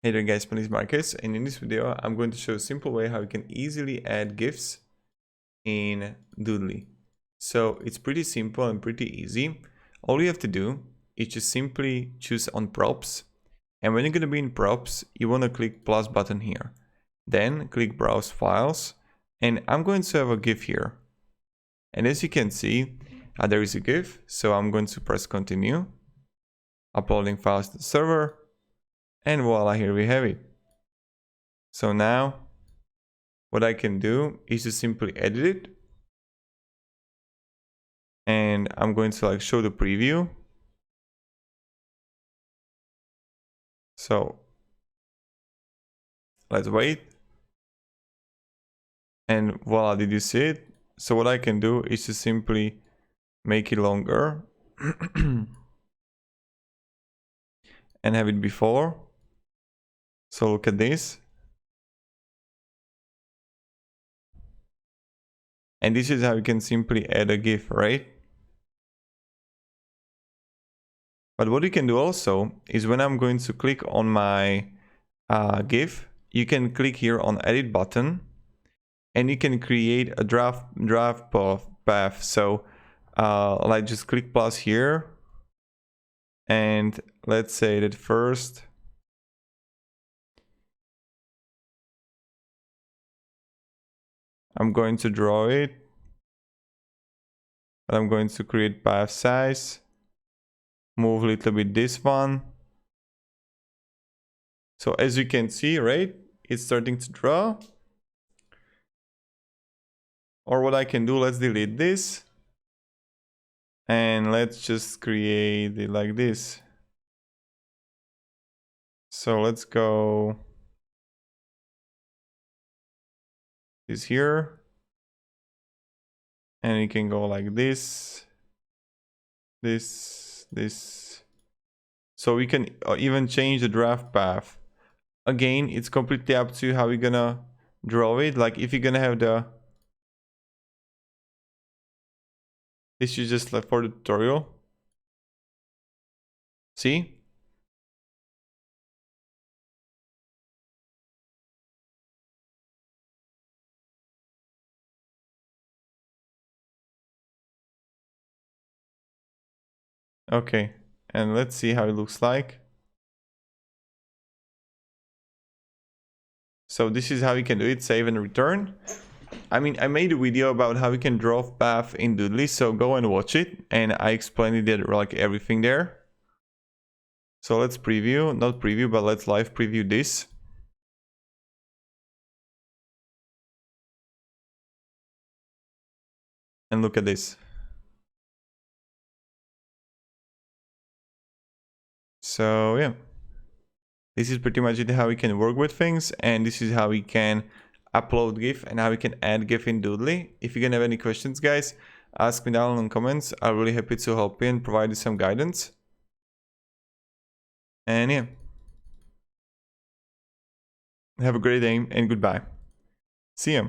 Hey there guys, my name is Marcus, and in this video I'm going to show a simple way how you can easily add GIFs in Doodly. So it's pretty simple and pretty easy. All you have to do is just simply choose on props, and when you're going to be in props you want to click plus button here. Then click browse files, and I'm going to have a GIF here. And as you can see, there is a GIF, so I'm going to press continue, uploading files to the server. And voila, here we have it. So now what I can do is to simply edit it. And I'm going to show the preview. So let's wait. And voila, did you see it? So what I can do is to simply make it longer and have it before. So look at this. And this is how you can simply add a GIF, right? But what you can do also is when I'm going to click on my GIF, you can click here on edit button and you can create a draft path. So just click plus here, and let's say that first I'm going to draw it, but I'm going to create path size, move a little bit this one. So as you can see, right, it's starting to draw. Or what I can do, let's delete this and let's just create it like this. So let's go this here, and you can go like this, this. So we can even change the draft path. Again, it's completely up to you how you're gonna draw it. Like if you're gonna have this is just like for the tutorial. See? Okay, and let's see how it looks like. So this is how you can do it, save and return. I mean, I made a video about how you can draw path in Doodly, so go and watch it, and I explained it like everything there. So let's preview, not preview, but let's live preview this. And look at this. So yeah, this is pretty much it, how we can work with things, and this is how we can upload GIF and how we can add GIF in Doodly. If you're gonna have any questions, guys, ask me down in the comments. I'm really happy to help you and provide you some guidance. And yeah, have a great day and goodbye. See ya.